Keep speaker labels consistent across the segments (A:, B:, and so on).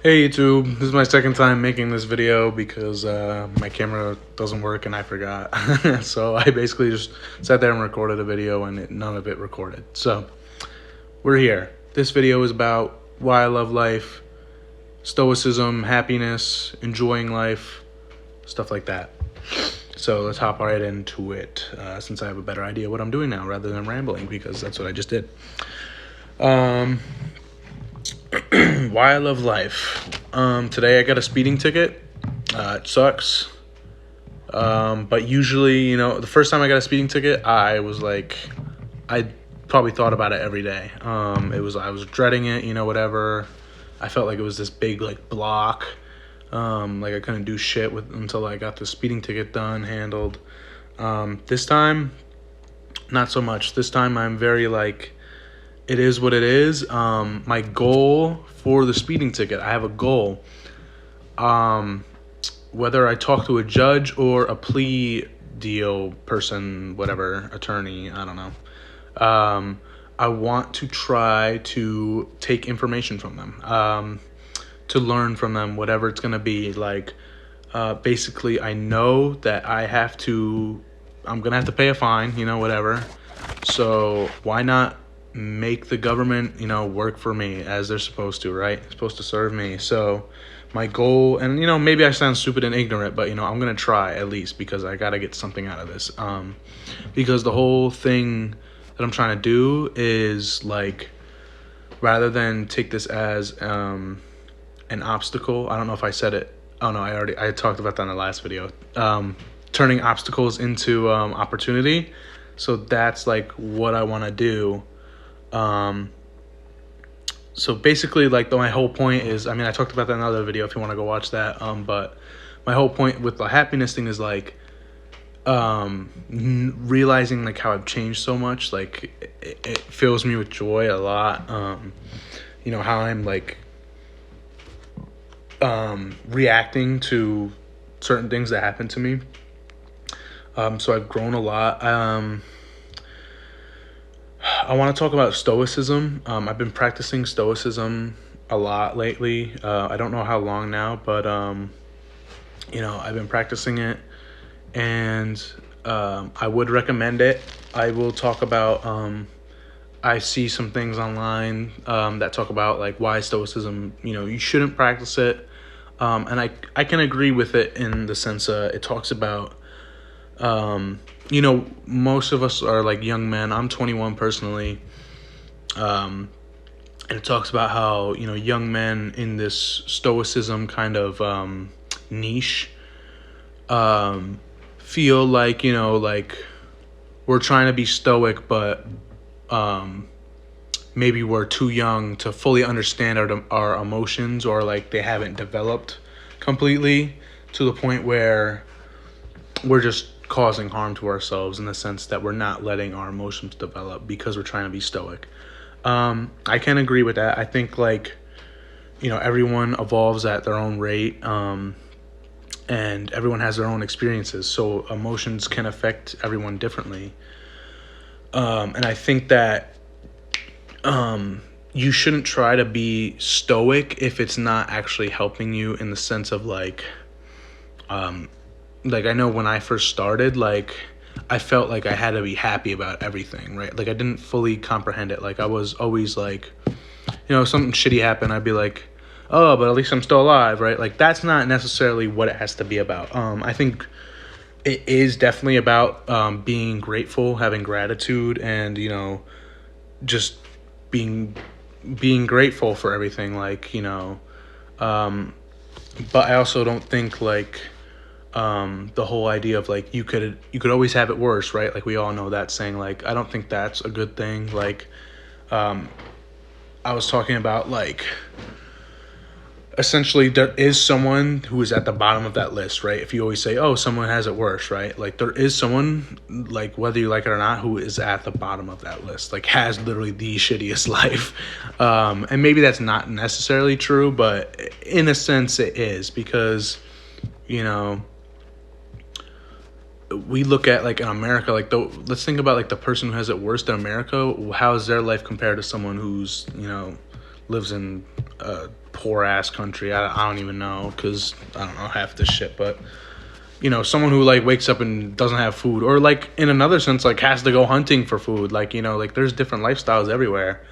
A: Hey YouTube, this is my second time making this video because my camera doesn't work and I forgot. So I basically just sat there and recorded a video and none of it recorded. So we're here. This video is about why I love life, stoicism, happiness, enjoying life, stuff like that. So let's hop right into it since I have a better idea what I'm doing now rather than rambling, because that's what I just did. Why I love life. Today I got a speeding ticket. It sucks. But usually, the first time I got a speeding ticket, I was like, I probably thought about it every day. I was dreading it, whatever. I felt like it was this big block. Like I couldn't do shit until I got the speeding ticket done, handled. This time, not so much. This time I'm very it is what it is. My goal for the speeding ticket, I have a goal. Whether I talk to a judge or a plea deal person, whatever, attorney, I don't know. I want to try to take information from them, to learn from them, whatever it's going to be. Basically, I know that I'm going to have to pay a fine, whatever. So why not make the government, work for me as they're supposed to, right? It's supposed to serve me. So my goal, and maybe I sound stupid and ignorant, but I'm gonna try at least, because I gotta get something out of this. Because the whole thing that I'm trying to do is rather than take this as an obstacle. I don't know if I said it. Oh no, I talked about that in the last video. Turning obstacles into opportunity. So that's what I want to do. So basically, my whole point is, I talked about that in another video if you want to go watch that. But my whole point with the happiness thing is realizing how I've changed so much. It fills me with joy a lot. How I'm reacting to certain things that happen to me. So I've grown a lot. I want to talk about stoicism. I've been practicing stoicism a lot lately. I don't know how long now, but I've been practicing it, and I would recommend it. I will talk about I see some things online that talk about why stoicism, you shouldn't practice it. And I can agree with it in the sense it talks about most of us are young men. I'm 21 personally. And it talks about how, young men in this stoicism kind of niche feel we're trying to be stoic, but maybe we're too young to fully understand our emotions, or they haven't developed completely to the point where we're just causing harm to ourselves, in the sense that we're not letting our emotions develop because we're trying to be stoic. I can agree with that. I think everyone evolves at their own rate, and everyone has their own experiences, so emotions can affect everyone differently. And I think that you shouldn't try to be stoic if it's not actually helping you, in the sense of I know when I first started, I felt like I had to be happy about everything, right? I didn't fully comprehend it. I was always something shitty happened, I'd be oh, but at least I'm still alive, right? That's not necessarily what it has to be about. I think it is definitely about being grateful, having gratitude, and, just being grateful for everything, but I also don't think the whole idea of you could always have it worse, right? We all know that saying. I don't think that's a good thing. I was talking about essentially there is someone who is at the bottom of that list, right? If you always say, oh, someone has it worse, right? There is someone, whether you like it or not, who is at the bottom of that list, has literally the shittiest life. And maybe that's not necessarily true, but in a sense it is, because we look at in America, let's think about the person who has it worst in America. How is their life compared to someone who's lives in a poor ass country. I don't even know, because I don't know half this shit, but someone who like wakes up and doesn't have food, or like in another sense like has to go hunting for food, like like there's different lifestyles everywhere.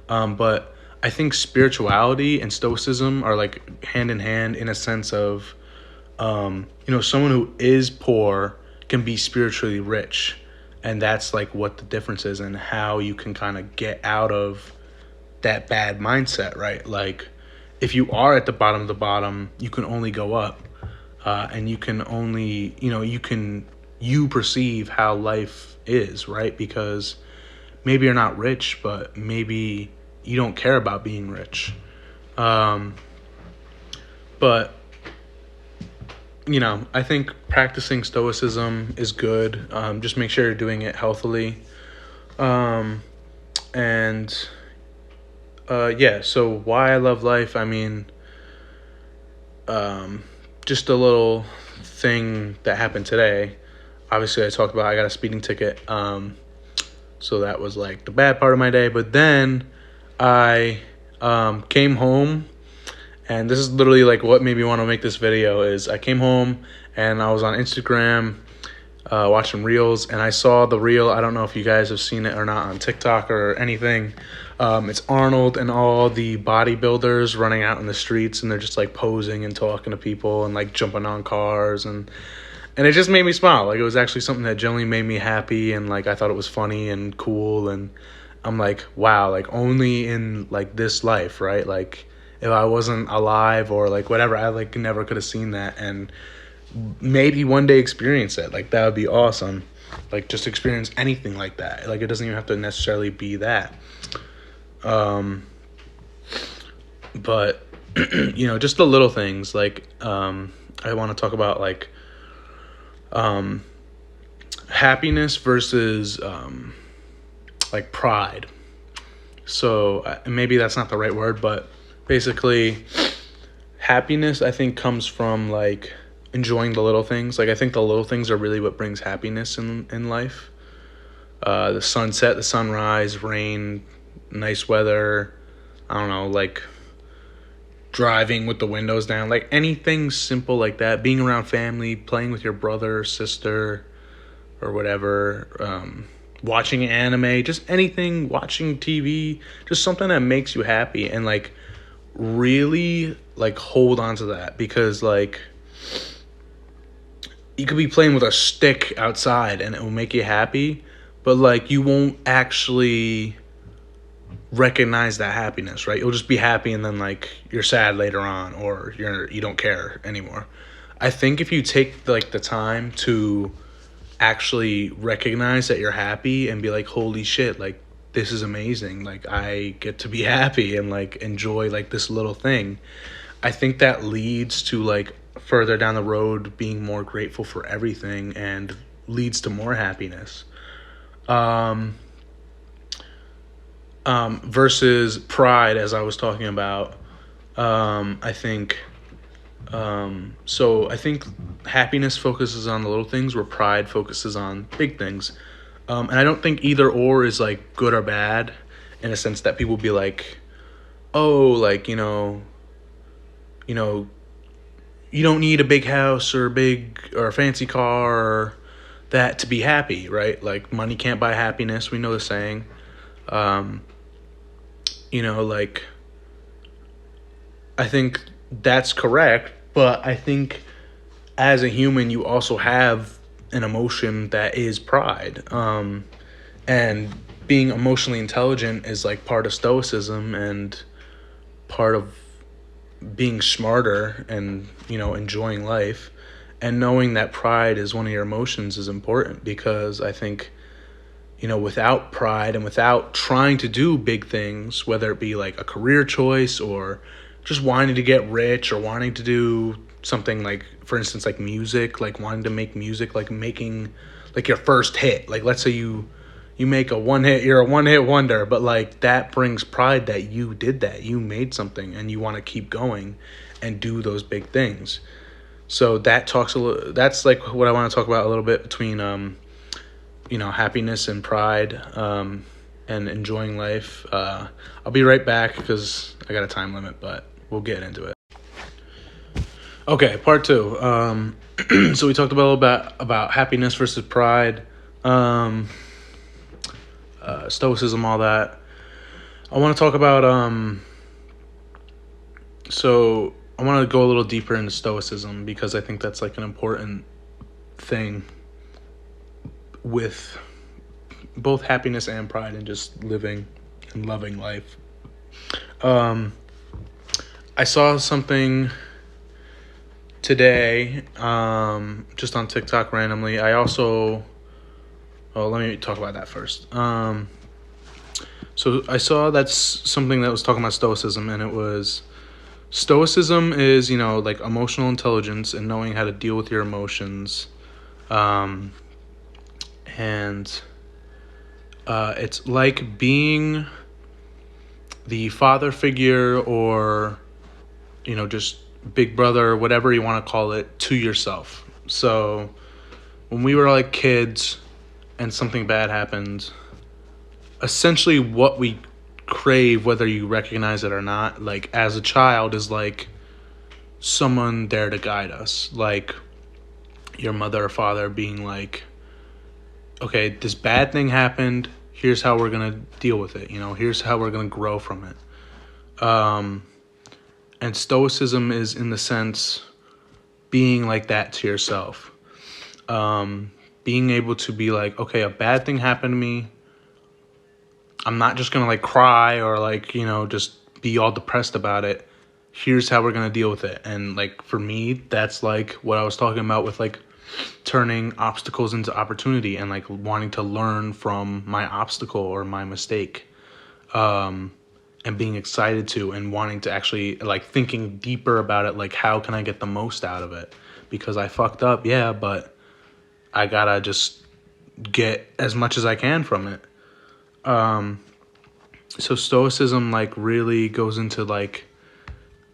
A: But I think spirituality and stoicism are like hand in hand, in a sense of someone who is poor can be spiritually rich, and that's like what the difference is, and how you can kind of get out of that bad mindset, right? Like if you are at the bottom of the bottom, you can only go up. And you can only, you perceive how life is, right? Because maybe you're not rich, but maybe you don't care about being rich. But, I think practicing stoicism is good. Just make sure you're doing it healthily. So why I love life, I mean, just a little thing that happened today. Obviously, I talked about I got a speeding ticket. So that was like the bad part of my day. But then I came home, and this is literally like what made me want to make this video. Is I came home and I was on Instagram watching reels, and I saw the reel. I don't know if you guys have seen it or not on TikTok or anything. It's Arnold and all the bodybuilders running out in the streets, and they're just like posing and talking to people and like jumping on cars, and it just made me smile. Like it was actually something that generally made me happy, and like I thought it was funny and cool, and I'm like, wow, like only in like this life, right? Like if I wasn't alive or like whatever, I like never could have seen that, and maybe one day experience it. Like that would be awesome. Like just experience anything like that. Like it doesn't even have to necessarily be that. But just the little things, like I want to talk about like happiness versus like pride. So maybe that's not the right word, but basically happiness I think comes from like enjoying the little things. Like I think the little things are really what brings happiness in life. The sunset, the sunrise, rain, nice weather, I don't know, like driving with the windows down, like anything simple like that, being around family, playing with your brother or sister or whatever, watching anime, just anything, watching TV, just something that makes you happy, and like really like hold on to that, because like you could be playing with a stick outside and it will make you happy, but like you won't actually recognize that happiness, right? You'll just be happy, and then like you're sad later on, or you don't care anymore. I think if you take like the time to actually recognize that you're happy and be like, holy shit, like this is amazing, like I get to be happy and like enjoy like this little thing, I think that leads to like further down the road being more grateful for everything, and leads to more happiness. Versus pride, as I was talking about. I think I think happiness focuses on the little things, where pride focuses on big things. And I don't think either or is like good or bad, in a sense that people be like, oh, like you don't need a big house or a fancy car or that to be happy, right? Like money can't buy happiness. We know the saying. Like I think that's correct, but I think as a human you also have an emotion that is pride. And being emotionally intelligent is like part of stoicism and part of being smarter and enjoying life, and knowing that pride is one of your emotions is important, because I think without pride and without trying to do big things, whether it be like a career choice or just wanting to get rich or wanting to do something like, for instance, like music, like wanting to make music, like making like your first hit, like let's say you make you're a one-hit wonder, but like that brings pride that you did that, you made something, and you want to keep going and do those big things. So that's like what I want to talk about a little bit between happiness and pride, and enjoying life. I'll be right back because I got a time limit, but we'll get into it. Okay, part 2. So we talked a little bit about happiness versus pride, stoicism, all that. I want to talk about so I want to go a little deeper into stoicism because I think that's like an important thing with both happiness and pride and just living and loving life. I saw something today, just on TikTok randomly. I also, let me talk about that first. So I saw that's something that was talking about stoicism, and it was, stoicism is, like emotional intelligence and knowing how to deal with your emotions. And it's like being the father figure or, just big brother, whatever you want to call it, to yourself. So when we were like kids and something bad happened, essentially what we crave, whether you recognize it or not, like as a child, is like someone there to guide us, like your mother or father being like, okay, this bad thing happened, here's how we're gonna deal with it, here's how we're gonna grow from it. And stoicism is, in the sense, being like that to yourself. Being able to be like, okay, a bad thing happened to me, I'm not just gonna like cry or like, just be all depressed about it. Here's how we're gonna deal with it. And like for me, that's like what I was talking about with like turning obstacles into opportunity and like wanting to learn from my obstacle or my mistake, and being excited to and wanting to actually like thinking deeper about it, like how can I get the most out of it, because I fucked up, yeah, but I gotta just get as much as I can from it. So stoicism like really goes into like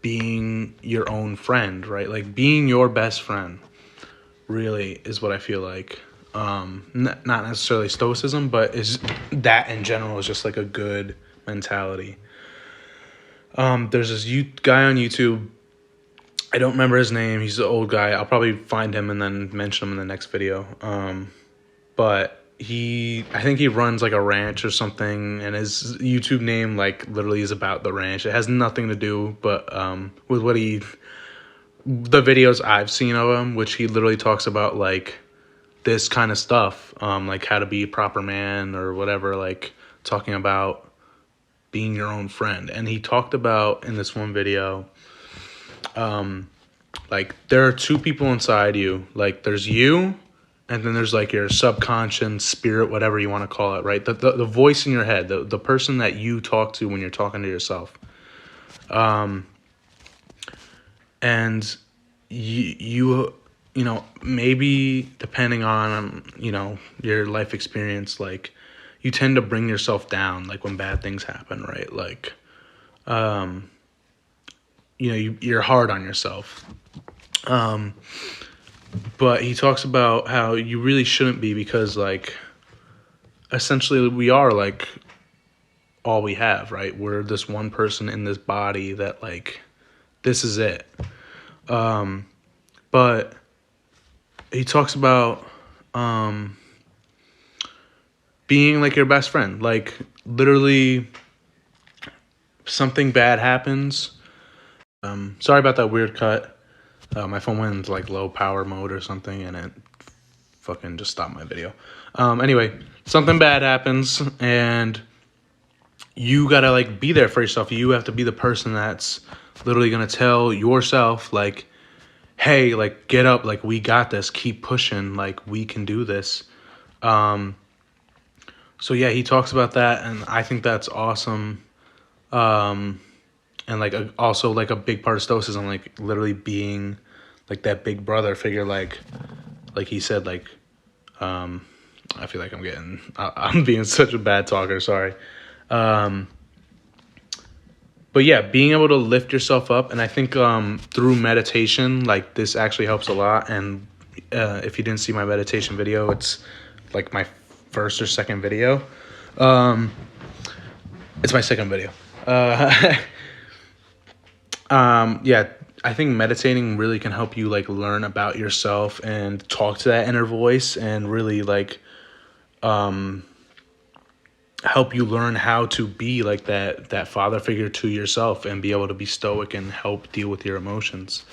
A: being your own friend, right? Like being your best friend really is what I feel like. Not necessarily stoicism, but is that in general is just like a good mentality. There's this guy on YouTube. I don't remember his name. He's an old guy. I'll probably find him and then mention him in the next video. But I think he runs like a ranch or something, and his YouTube name like literally is about the ranch. It has nothing to do but with the videos I've seen of him, which he literally talks about like this kind of stuff, like how to be a proper man or whatever, like talking about being your own friend. And he talked about in this one video, like there are two people inside you. Like there's you, and then there's like your subconscious spirit, whatever you want to call it, right? The voice in your head, the person that you talk to when you're talking to yourself. And you maybe depending on, your life experience, like you tend to bring yourself down, like when bad things happen, right? Like, you're hard on yourself. But he talks about how you really shouldn't be, because like essentially we are like all we have, right? We're this one person in this body that like, this is it. But he talks about being like your best friend. Like literally something bad happens. Sorry about that weird cut. My phone went into like low power mode or something, and it fucking just stopped my video. Anyway, something bad happens, and you gotta like be there for yourself. You have to be the person that's literally gonna tell yourself like, hey, like get up, like we got this, keep pushing, like we can do this. So yeah, he talks about that, and I think that's awesome. And like also like a big part of stoicism, like literally being like that big brother figure, like he said, like I feel like I'm being such a bad talker, sorry. But yeah, being able to lift yourself up, and I think through meditation, like this actually helps a lot. And if you didn't see my meditation video, it's like my first or second video. It's my second video. Yeah, I think meditating really can help you like learn about yourself and talk to that inner voice and really like help you learn how to be like that father figure to yourself and be able to be stoic and help deal with your emotions.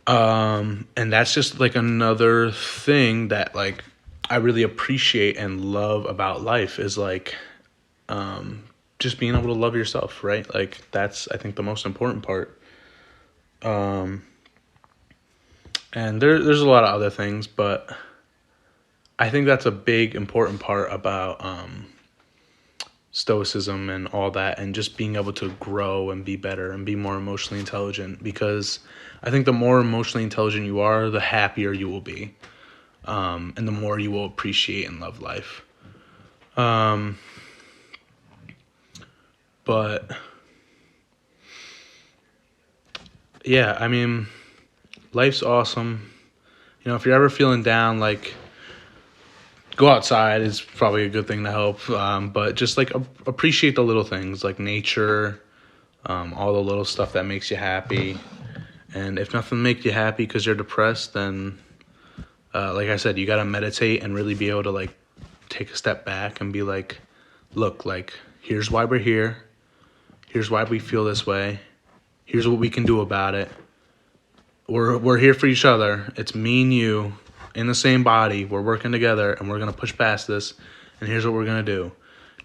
A: And that's just like another thing that like I really appreciate and love about life is like just being able to love yourself, right? Like that's I think the most important part. And there's a lot of other things, but I think that's a big important part about stoicism and all that, and just being able to grow and be better and be more emotionally intelligent, because I think the more emotionally intelligent you are, the happier you will be, and the more you will appreciate and love life. But yeah, I mean, life's awesome. If you're ever feeling down, like go outside is probably a good thing to help. But just like appreciate the little things like nature, all the little stuff that makes you happy. And if nothing makes you happy because you're depressed, then like I said, you got to meditate and really be able to like take a step back and be like, look, like here's why we're here. Here's why we feel this way. Here's what we can do about it. We're here for each other. It's me and you in the same body. We're working together and we're going to push past this. And here's what we're going to do.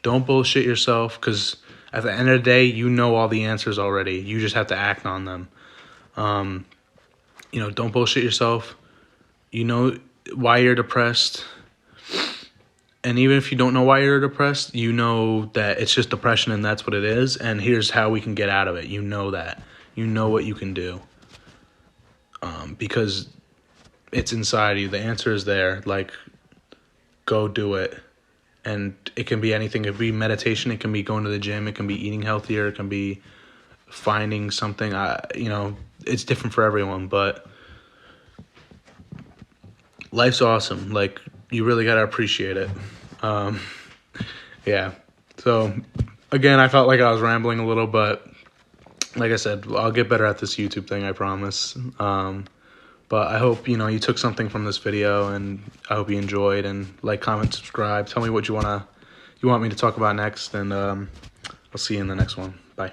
A: Don't bullshit yourself, because at the end of the day, you know all the answers already. You just have to act on them. Don't bullshit yourself. You know why you're depressed. And even if you don't know why you're depressed, you know that it's just depression and that's what it is. And here's how we can get out of it. You know that. You know what you can do. Because it's inside you. The answer is there. Like, go do it. And it can be anything. It can be meditation. It can be going to the gym. It can be eating healthier. It can be finding something. It's different for everyone. But life's awesome. Like, you really got to appreciate it. Yeah. So, again, I felt like I was rambling a little, but like I said, I'll get better at this YouTube thing, I promise. But I hope, you took something from this video, and I hope you enjoyed, and like, comment, subscribe. Tell me what you want me to talk about next, and I'll see you in the next one. Bye.